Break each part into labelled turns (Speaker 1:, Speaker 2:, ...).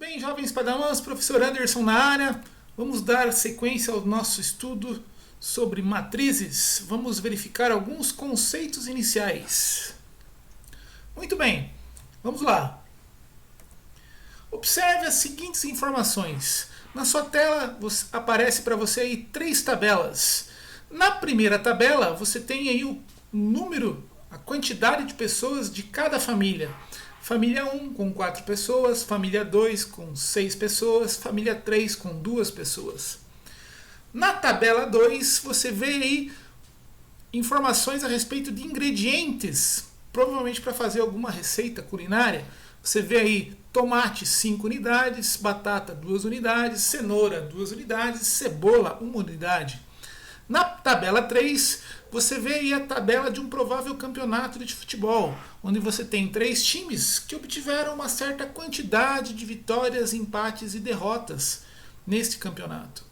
Speaker 1: bem, jovens padawans? Professor Anderson na área. Vamos dar sequência ao nosso estudo sobre matrizes. Vamos verificar alguns conceitos iniciais. Muito bem, vamos lá. Observe as seguintes informações. Na sua tela aparece para você aí 3 tabelas. Na primeira tabela você tem aí o número, a quantidade de pessoas de cada família. Família 1 com 4 pessoas, família 2 com 6 pessoas, família 3 com 2 pessoas. Na tabela 2 você vê aí informações a respeito de ingredientes, provavelmente para fazer alguma receita culinária. Você vê aí tomate 5 unidades, batata 2 unidades, cenoura 2 unidades, cebola 1 unidade. Na tabela 3, você vê aí a tabela de um provável campeonato de futebol, onde você tem 3 times que obtiveram uma certa quantidade de vitórias, empates e derrotas neste campeonato.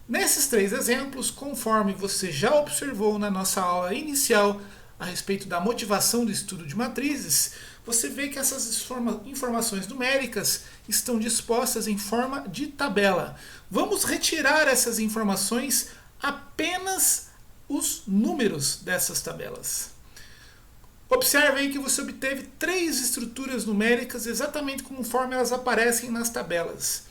Speaker 1: Nesses 3 exemplos, conforme você já observou na nossa aula inicial a respeito da motivação do estudo de matrizes, você vê que essas informações numéricas estão dispostas em forma de tabela. Vamos retirar essas informações apenas os números dessas tabelas. Observe aí que você obteve 3 estruturas numéricas exatamente conforme elas aparecem nas tabelas.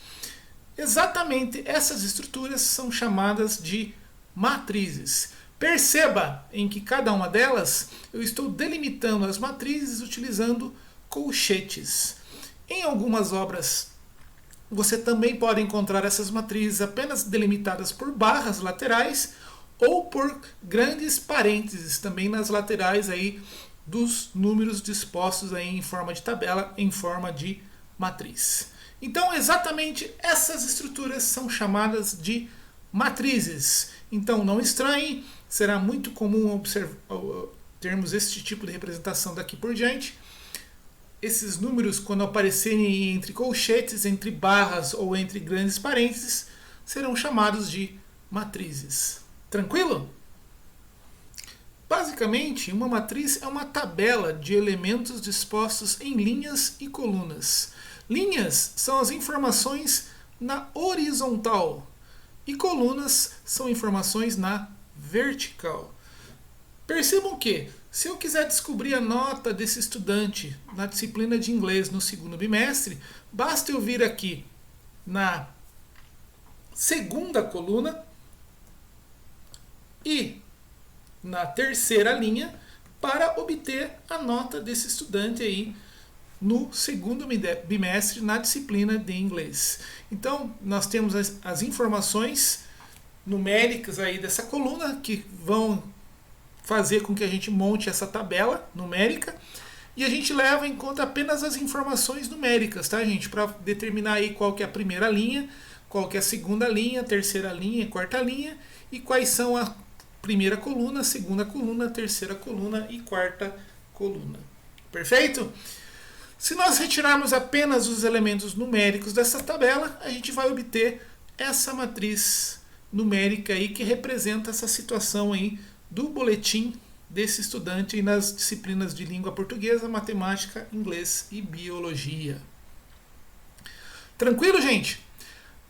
Speaker 1: Exatamente essas estruturas são chamadas de matrizes. Perceba em que cada uma delas eu estou delimitando as matrizes utilizando colchetes. Em algumas obras você também pode encontrar essas matrizes apenas delimitadas por barras laterais ou por grandes parênteses também nas laterais aí dos números dispostos aí em forma de tabela, em forma de matriz. Então, exatamente essas estruturas são chamadas de matrizes. Então, não estranhe, será muito comum termos este tipo de representação daqui por diante. Esses números, quando aparecerem entre colchetes, entre barras ou entre grandes parênteses, serão chamados de matrizes. Tranquilo? Basicamente, uma matriz é uma tabela de elementos dispostos em linhas e colunas. Linhas são as informações na horizontal e colunas são informações na vertical. Percebam que, se eu quiser descobrir a nota desse estudante na disciplina de inglês no segundo bimestre, basta eu vir aqui na segunda coluna e na terceira linha para obter a nota desse estudante aí no segundo bimestre na disciplina de inglês. Então, nós temos as informações numéricas aí dessa coluna que vão fazer com que a gente monte essa tabela numérica e a gente leva em conta apenas as informações numéricas, tá, gente? Para determinar aí qual que é a primeira linha, qual que é a segunda linha, terceira linha e quarta linha e quais são a primeira coluna, segunda coluna, terceira coluna e quarta coluna. Perfeito? Se nós retirarmos apenas os elementos numéricos dessa tabela, a gente vai obter essa matriz numérica aí que representa essa situação aí do boletim desse estudante nas disciplinas de língua portuguesa, matemática, inglês e biologia. Tranquilo, gente?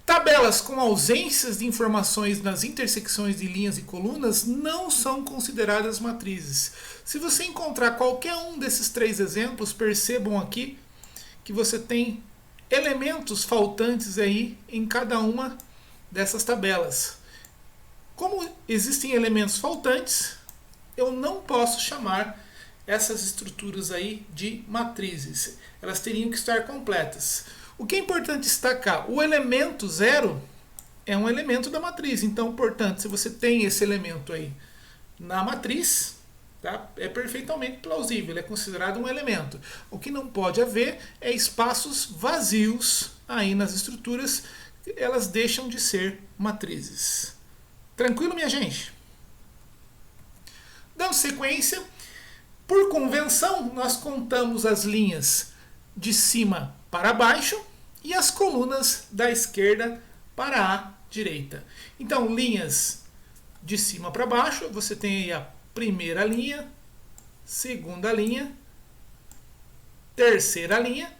Speaker 1: Tabelas com ausências de informações nas intersecções de linhas e colunas não são consideradas matrizes. Se você encontrar qualquer um desses 3 exemplos, percebam aqui que você tem elementos faltantes aí em cada uma dessas tabelas. Como existem elementos faltantes, eu não posso chamar essas estruturas aí de matrizes. Elas teriam que estar completas. O que é importante destacar? O elemento 0 é um elemento da matriz. Então, portanto, se você tem esse elemento aí na matriz, tá, é perfeitamente plausível, ele é considerado um elemento. O que não pode haver é espaços vazios aí nas estruturas, elas deixam de ser matrizes. Tranquilo, minha gente? Dando sequência, por convenção, nós contamos as linhas de cima para baixo e as colunas da esquerda para a direita. Então, linhas de cima para baixo, você tem aí a primeira linha, segunda linha, terceira linha,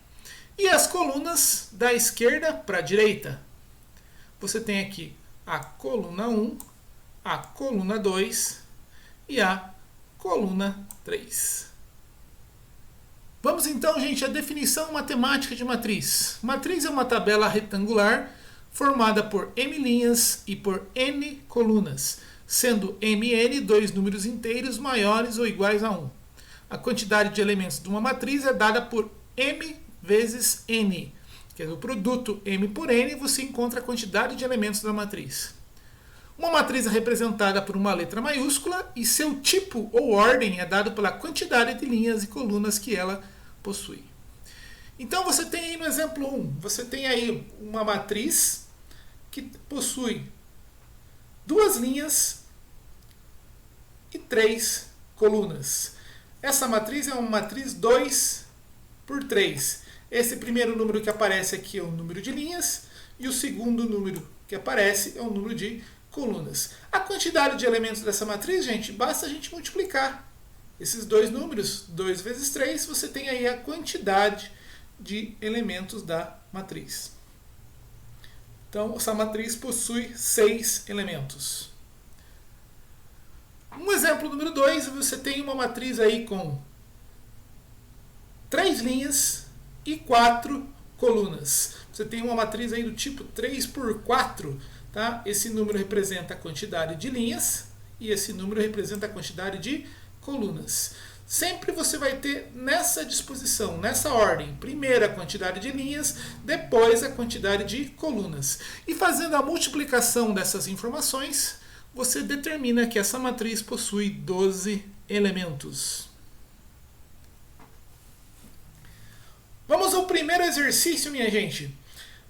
Speaker 1: E as colunas da esquerda para a direita. Você tem aqui a coluna 1, a coluna 2 e a coluna 3. Vamos então, gente, à definição matemática de matriz. Matriz é uma tabela retangular formada por m linhas e por n colunas, sendo mn dois números inteiros maiores ou iguais a 1. A quantidade de elementos de uma matriz é dada por m vezes n, que é o produto m por n, você encontra a quantidade de elementos da matriz. Uma matriz é representada por uma letra maiúscula e seu tipo ou ordem é dado pela quantidade de linhas e colunas que ela possui. Então você tem aí no exemplo 1, você tem aí uma matriz que possui 2 linhas e 3 colunas. Essa matriz é uma matriz 2 por 3. Esse primeiro número que aparece aqui é o número de linhas e o segundo número que aparece é o número de colunas. A quantidade de elementos dessa matriz, gente, basta a gente multiplicar esses dois números, 2 vezes 3, você tem aí a quantidade de elementos da matriz. Então, essa matriz possui 6 elementos. Um exemplo número 2, você tem uma matriz aí com 3 linhas e 4 colunas. Você tem uma matriz aí do tipo 3 por 4, tá? Esse número representa a quantidade de linhas e esse número representa a quantidade de colunas. Sempre você vai ter nessa disposição, nessa ordem, primeiro a quantidade de linhas, depois a quantidade de colunas. E fazendo a multiplicação dessas informações, você determina que essa matriz possui 12 elementos. Vamos ao primeiro exercício, minha gente.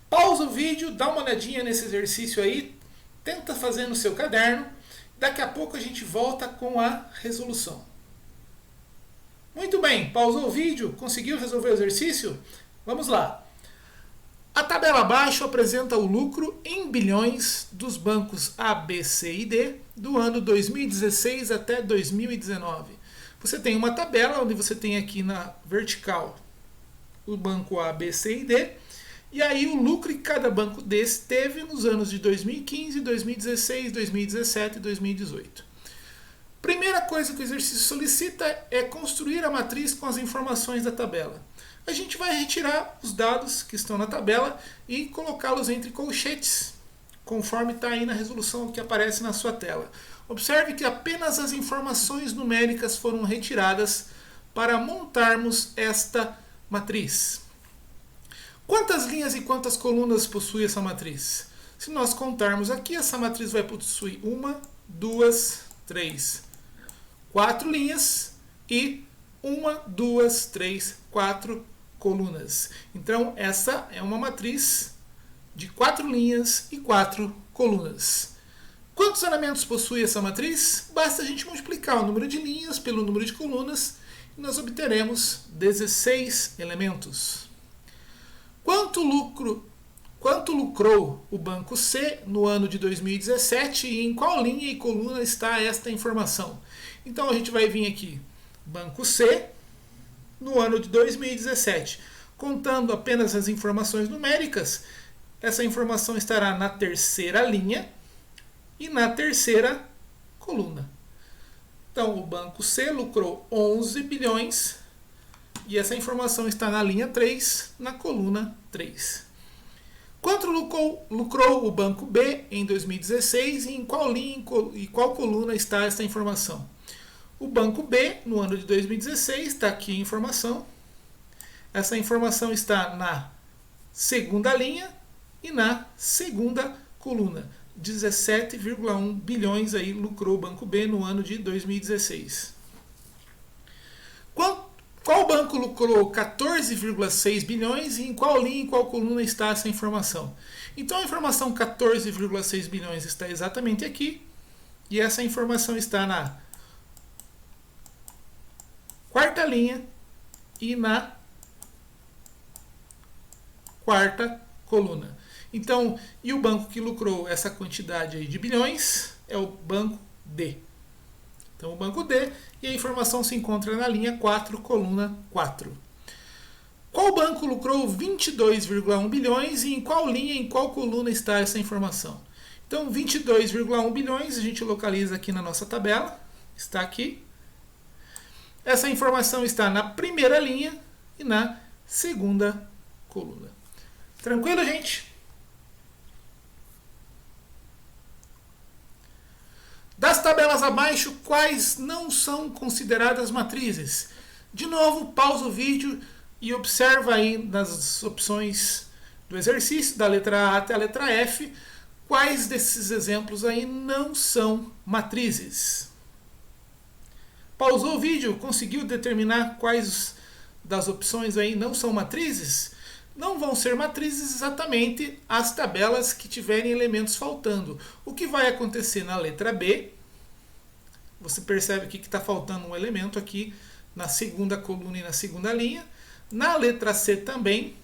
Speaker 1: Pausa o vídeo, dá uma olhadinha nesse exercício aí, tenta fazer no seu caderno. Daqui a pouco a gente volta com a resolução. Muito bem, pausou o vídeo, conseguiu resolver o exercício? Vamos lá. A tabela abaixo apresenta o lucro em bilhões dos bancos A, B, C e D do ano 2016 até 2019. Você tem uma tabela onde você tem aqui na vertical o banco A, B, C e D, e aí o lucro que cada banco desse teve nos anos de 2015, 2016, 2017 e 2018. Primeira coisa que o exercício solicita é construir a matriz com as informações da tabela. A gente vai retirar os dados que estão na tabela e colocá-los entre colchetes, conforme está aí na resolução que aparece na sua tela. Observe que apenas as informações numéricas foram retiradas para montarmos esta matriz. Quantas linhas e quantas colunas possui essa matriz? Se nós contarmos aqui, essa matriz vai possuir 1, 2, 3, 4 linhas e 1, 2, 3, 4 colunas. Então, essa é uma matriz de 4 linhas e 4 colunas. Quantos elementos possui essa matriz? Basta a gente multiplicar o número de linhas pelo número de colunas e nós obteremos 16 elementos. Quanto lucrou o banco C no ano de 2017 e em qual linha e coluna está esta informação? Então a gente vai vir aqui, banco C, no ano de 2017. Contando apenas as informações numéricas, essa informação estará na terceira linha e na terceira coluna. Então o banco C lucrou 11 bilhões e essa informação está na linha 3, na coluna 3. Quanto lucrou o banco B em 2016 e em qual linha e qual coluna está essa informação? O banco B, no ano de 2016, está aqui a informação. Essa informação está na segunda linha e na segunda coluna. 17,1 bilhões aí lucrou o banco B no ano de 2016. Qual banco lucrou 14,6 bilhões e em qual linha e qual coluna está essa informação? Então a informação 14,6 bilhões está exatamente aqui e essa informação está na quarta linha e na quarta coluna. Então, e o banco que lucrou essa quantidade aí de bilhões é o banco D. Então, o banco D, e a informação se encontra na linha 4, coluna 4. Qual banco lucrou 22,1 bilhões e em qual linha, em qual coluna está essa informação? Então, 22,1 bilhões a gente localiza aqui na nossa tabela, está aqui. Essa informação está na primeira linha e na segunda coluna. Tranquilo, gente? Das tabelas abaixo, quais não são consideradas matrizes? De novo, pausa o vídeo e observa aí nas opções do exercício, da letra A até a letra F, quais desses exemplos aí não são matrizes. Pausou o vídeo, conseguiu determinar quais das opções aí não são matrizes? Não vão ser matrizes exatamente as tabelas que tiverem elementos faltando. O que vai acontecer na letra B? Você percebe aqui que está faltando um elemento aqui na segunda coluna e na segunda linha. Na letra C também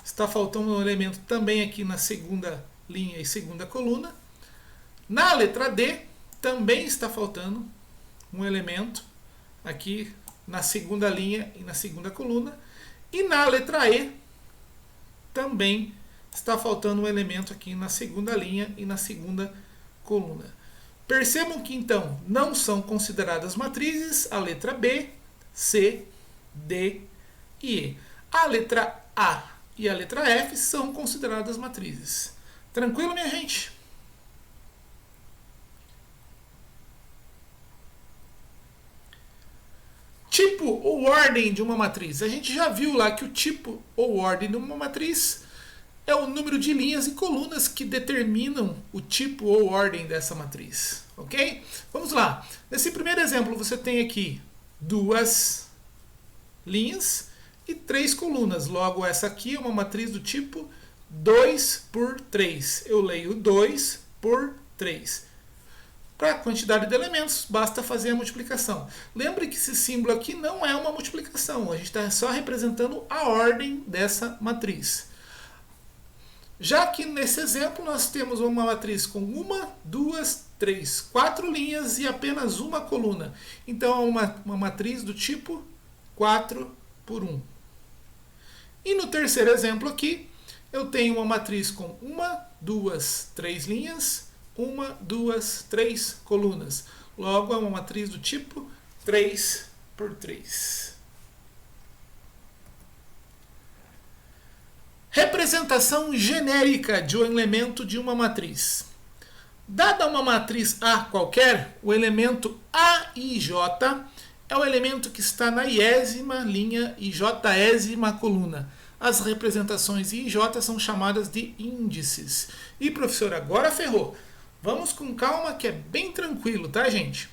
Speaker 1: está faltando um elemento também aqui na segunda linha e segunda coluna. Na letra D também está faltando um elemento aqui na segunda linha e na segunda coluna. E na letra E também está faltando um elemento aqui na segunda linha e na segunda coluna. Percebam que então não são consideradas matrizes a letra B, C, D e E. A letra A e a letra F são consideradas matrizes. Tranquilo, minha gente? Tipo ou ordem de uma matriz. A gente já viu lá que o tipo ou ordem de uma matriz é o número de linhas e colunas que determinam o tipo ou ordem dessa matriz. Ok? Vamos lá. Nesse primeiro exemplo você tem aqui 2 linhas e 3 colunas. Logo, essa aqui é uma matriz do tipo 2 por 3. Eu leio 2 por 3. Para a quantidade de elementos, basta fazer a multiplicação. Lembre que esse símbolo aqui não é uma multiplicação. A gente está só representando a ordem dessa matriz. Já que nesse exemplo nós temos uma matriz com 1, 2, 3, 4 linhas e apenas uma coluna. Então é uma matriz do tipo 4 por 1. E no terceiro exemplo aqui, eu tenho uma matriz com 1, 2, 3 linhas, 1, 2, 3 colunas. Logo, é uma matriz do tipo 3 por 3. Representação genérica de um elemento de uma matriz. Dada uma matriz A qualquer, o elemento AIJ é o elemento que está na iésima linha e jésima coluna. As representações I e J são chamadas de índices. E, professor, agora ferrou. Vamos com calma que é bem tranquilo, tá, gente?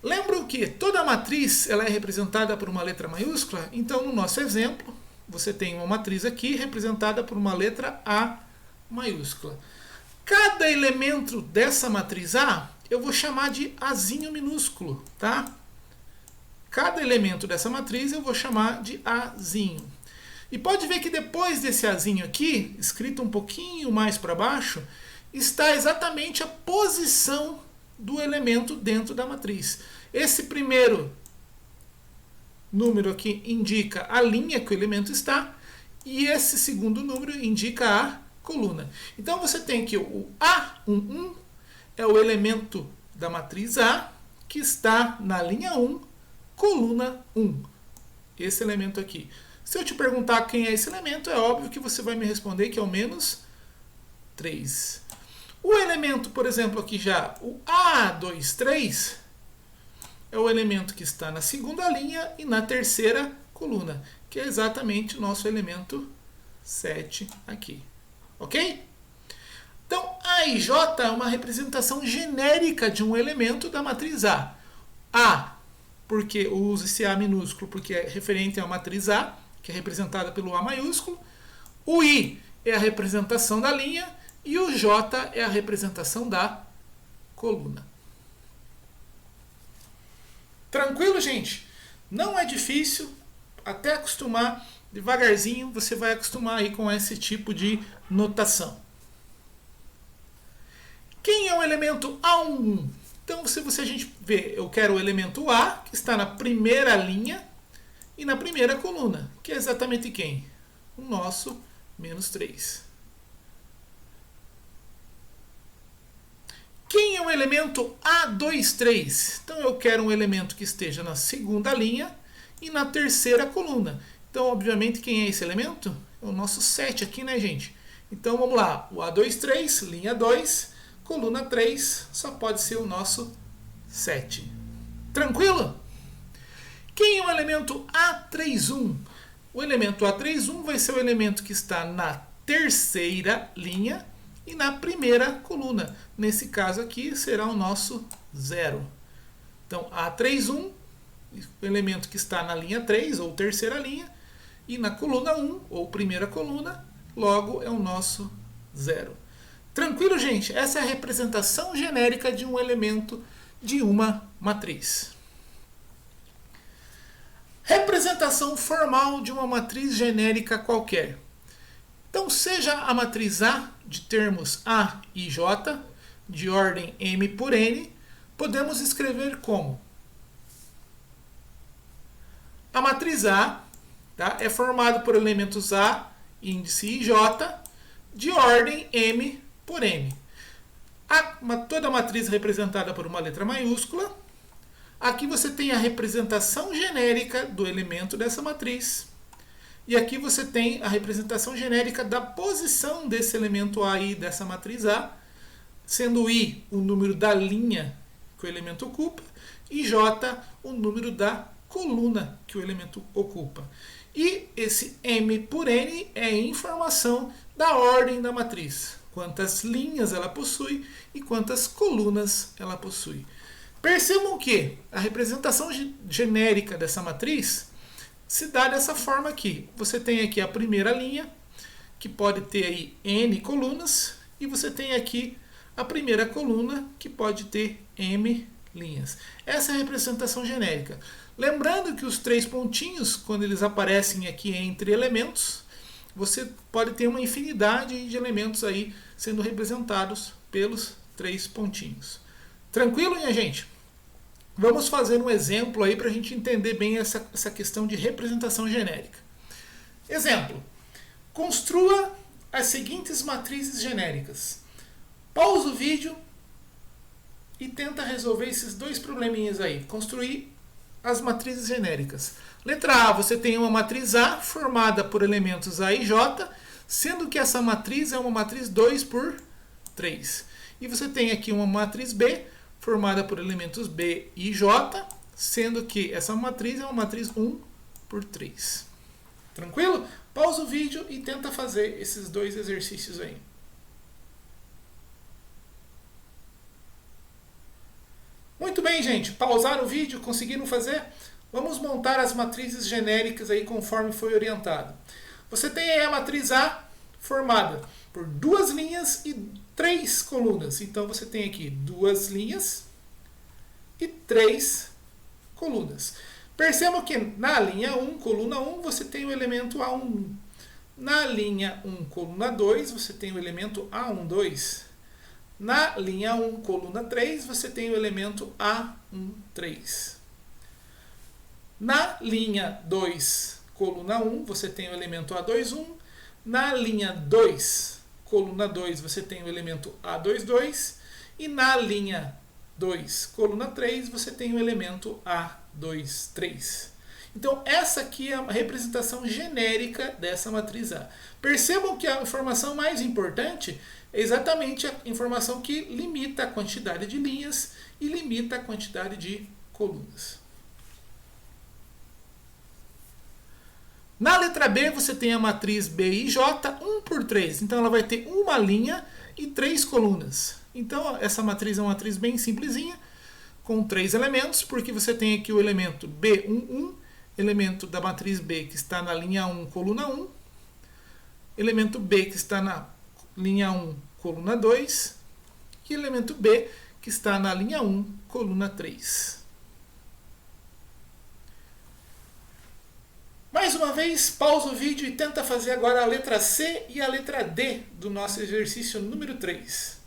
Speaker 1: Lembram que toda matriz ela é representada por uma letra maiúscula? Então, no nosso exemplo, você tem uma matriz aqui representada por uma letra A maiúscula. Cada elemento dessa matriz A, eu vou chamar de Azinho minúsculo, tá? Cada elemento dessa matriz eu vou chamar de Azinho. E pode ver que depois desse Azinho aqui, escrito um pouquinho mais para baixo, está exatamente a posição do elemento dentro da matriz. Esse primeiro número aqui indica a linha que o elemento está e esse segundo número indica a coluna. Então você tem que o A11 é o elemento da matriz A que está na linha 1, coluna 1. Esse elemento aqui. Se eu te perguntar quem é esse elemento, é óbvio que você vai me responder que é o menos 3. O elemento, por exemplo, aqui já, o A23, é o elemento que está na segunda linha e na terceira coluna, que é exatamente o nosso elemento 7 aqui. Ok? Então, A e J é uma representação genérica de um elemento da matriz A. A, porque eu uso esse A minúsculo, porque é referente à matriz A, que é representada pelo A maiúsculo. O I é a representação da linha e o J é a representação da coluna. Tranquilo, gente? Não é difícil, até acostumar, devagarzinho você vai acostumar aí com esse tipo de notação. Quem é o elemento A11? Então, se a gente vê, eu quero o elemento A, que está na primeira linha, e na primeira coluna, que é exatamente quem? O nosso menos 3. Quem é o elemento A23? Então eu quero um elemento que esteja na segunda linha e na terceira coluna. Então, obviamente, quem é esse elemento? É o nosso 7 aqui, né, gente? Então vamos lá, o A23, linha 2, coluna 3, só pode ser o nosso 7. Tranquilo? Quem é o elemento A31? O elemento A31 vai ser o elemento que está na terceira linha e na primeira coluna. Nesse caso aqui será o nosso 0. Então, A31, o elemento que está na linha 3 ou terceira linha, e na coluna 1 ou primeira coluna, logo é o nosso 0. Tranquilo, gente? Essa é a representação genérica de um elemento de uma matriz. Representação formal de uma matriz genérica qualquer. Então, seja a matriz A de termos A e J, de ordem M por N, podemos escrever como? A matriz A, tá, é formada por elementos A, índice e J, de ordem M por N. Toda a matriz representada por uma letra maiúscula. Aqui você tem a representação genérica do elemento dessa matriz. E aqui você tem a representação genérica da posição desse elemento A I dessa matriz A, sendo I o número da linha que o elemento ocupa e J o número da coluna que o elemento ocupa. E esse M por N é informação da ordem da matriz. Quantas linhas ela possui e quantas colunas ela possui. Percebam que a representação genérica dessa matriz se dá dessa forma aqui. Você tem aqui a primeira linha, que pode ter aí N colunas, e você tem aqui a primeira coluna, que pode ter M linhas. Essa é a representação genérica. Lembrando que os 3 pontinhos, quando eles aparecem aqui entre elementos, você pode ter uma infinidade de elementos aí sendo representados pelos 3 pontinhos. Tranquilo, minha gente? Vamos fazer um exemplo aí para a gente entender bem essa questão de representação genérica. Exemplo. Construa as seguintes matrizes genéricas. Pausa o vídeo e tenta resolver esses 2 probleminhas aí. Construir as matrizes genéricas. Letra A, você tem uma matriz A formada por elementos A e J, sendo que essa matriz é uma matriz 2 por 3. E você tem aqui uma matriz B formada por elementos B e J, sendo que essa matriz é uma matriz 1 por 3. Tranquilo? Pausa o vídeo e tenta fazer esses 2 exercícios aí. Muito bem, gente. Pausaram o vídeo? Conseguiram fazer? Vamos montar as matrizes genéricas aí conforme foi orientado. Você tem aí a matriz A formada por 2 linhas e 3 colunas. Então você tem aqui 2 linhas e 3 colunas. Percebam que na linha 1, coluna 1, você tem o elemento A1. Na linha 1, coluna 2, você tem o elemento A12. Na linha 1, coluna 3, você tem o elemento A13. Na linha 2, coluna 1, você tem o elemento A21. Na linha 2, coluna 2, você tem o elemento A22. E na linha 2, coluna 3, você tem o elemento A23. Então, essa aqui é a representação genérica dessa matriz A. Percebam que a informação mais importante é exatamente a informação que limita a quantidade de linhas e limita a quantidade de colunas. Na letra B, você tem a matriz B e J, 1 por 3. Então, ela vai ter uma linha e 3 colunas. Então, essa matriz é uma matriz bem simplesinha, com 3 elementos, porque você tem aqui o elemento B11, elemento da matriz B que está na linha 1, coluna 1, elemento B que está na linha 1, coluna 2, e elemento B que está na linha 1, coluna 3. Mais uma vez, pausa o vídeo e tenta fazer agora a letra C e a letra D do nosso exercício número 3.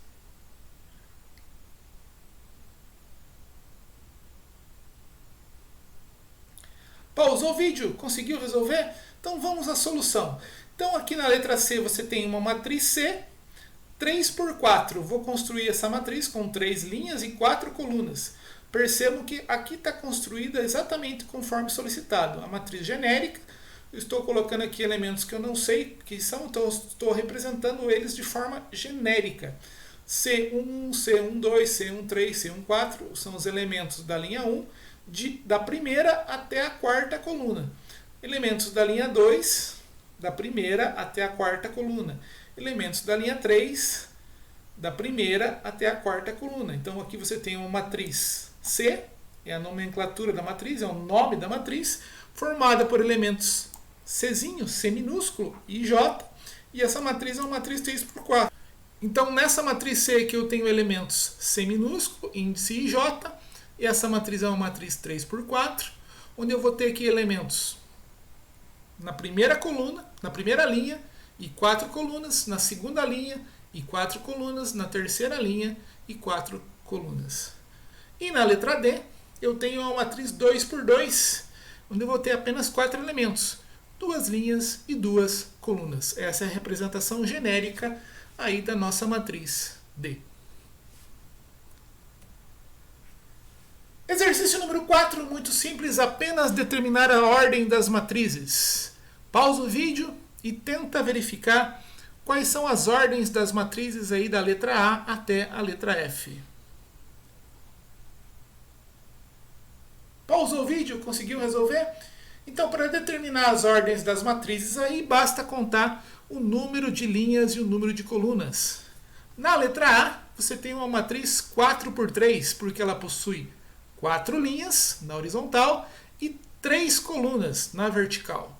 Speaker 1: Pausou o vídeo? Conseguiu resolver? Então vamos à solução. Então aqui na letra C você tem uma matriz C, 3 por 4. Vou construir essa matriz com 3 linhas e 4 colunas. Percebam que aqui está construída exatamente conforme solicitado. A matriz genérica, eu estou colocando aqui elementos que eu não sei que são, então estou representando eles de forma genérica. C1, C12, C13, C14 são os elementos da linha 1, da primeira até a quarta coluna. Elementos da linha 2, da primeira até a quarta coluna. Elementos da linha 3, da primeira até a quarta coluna. Então aqui você tem uma matriz C, é a nomenclatura da matriz, é o nome da matriz, formada por elementos Czinho, C minúsculo e J, e essa matriz é uma matriz 3 por 4. Então nessa matriz C aqui eu tenho elementos C minúsculo, índice e J, e essa matriz é uma matriz 3 por 4, onde eu vou ter aqui elementos na primeira coluna, na primeira linha, e 4 colunas, na segunda linha, e 4 colunas, na terceira linha, e 4 colunas. E na letra D, eu tenho uma matriz 2 por 2, onde eu vou ter apenas 4 elementos, 2 linhas e 2 colunas. Essa é a representação genérica aí da nossa matriz D. Exercício número 4, muito simples, apenas determinar a ordem das matrizes. Pausa o vídeo e tenta verificar quais são as ordens das matrizes aí da letra A até a letra F. Pausou o vídeo? Conseguiu resolver? Então, para determinar as ordens das matrizes aí, basta contar o número de linhas e o número de colunas. Na letra A, você tem uma matriz 4 por 3, porque ela possui 4 linhas na horizontal e 3 colunas na vertical.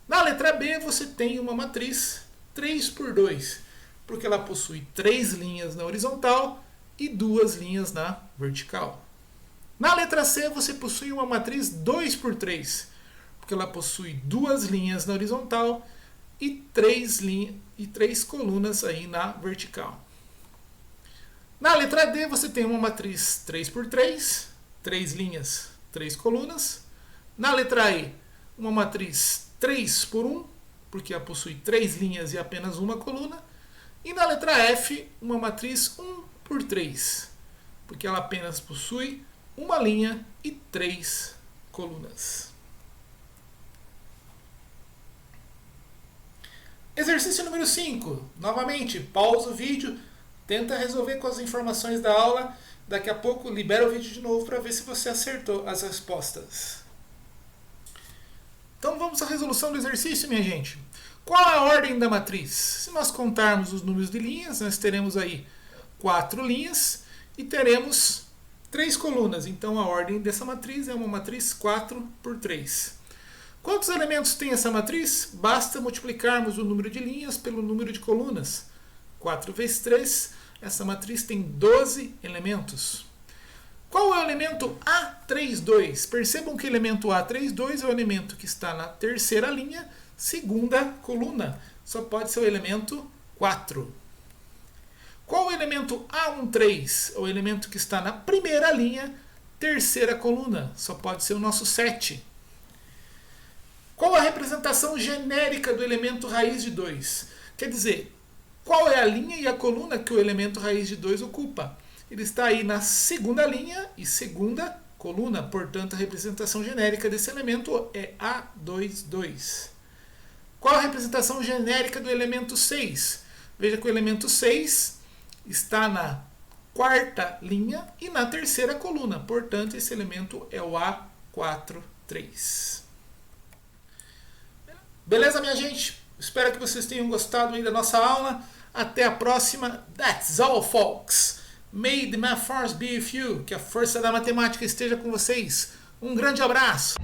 Speaker 1: Na letra B, você tem uma matriz 3 por 2, porque ela possui 3 linhas na horizontal e 2 linhas na vertical. Na letra C, você possui uma matriz 2 por 3, porque ela possui 2 linhas na horizontal e 3 colunas aí na vertical. Na letra D, você tem uma matriz 3 por 3, 3 linhas, 3 colunas. Na letra E, uma matriz 3 por 1, porque ela possui 3 linhas e apenas uma coluna. E na letra F, uma matriz 1 por 3, porque ela apenas possui uma linha e 3 colunas. Exercício número 5. Novamente, pausa o vídeo, tenta resolver com as informações da aula. Daqui a pouco libera o vídeo de novo para ver se você acertou as respostas. Então vamos à resolução do exercício, minha gente. Qual a ordem da matriz? Se nós contarmos os números de linhas, nós teremos aí 4 linhas e teremos 3 colunas. Então a ordem dessa matriz é uma matriz 4 por 3. Quantos elementos tem essa matriz? Basta multiplicarmos o número de linhas pelo número de colunas. 4 vezes 3, essa matriz tem 12 elementos. Qual é o elemento A32? Percebam que o elemento A32 é o elemento que está na terceira linha, segunda coluna. Só pode ser o elemento 4. Qual o elemento A13? É o elemento que está na primeira linha, terceira coluna. Só pode ser o nosso 7. Qual a representação genérica do elemento raiz de 2? Quer dizer, qual é a linha e a coluna que o elemento raiz de 2 ocupa? Ele está aí na segunda linha e segunda coluna, portanto a representação genérica desse elemento é A22. Qual a representação genérica do elemento 6? Veja que o elemento 6 está na quarta linha e na terceira coluna, portanto esse elemento é o A43. Beleza, minha gente? Espero que vocês tenham gostado aí da nossa aula. Até a próxima. That's all, folks. May the math force be with you. Que a força da matemática esteja com vocês. Um grande abraço.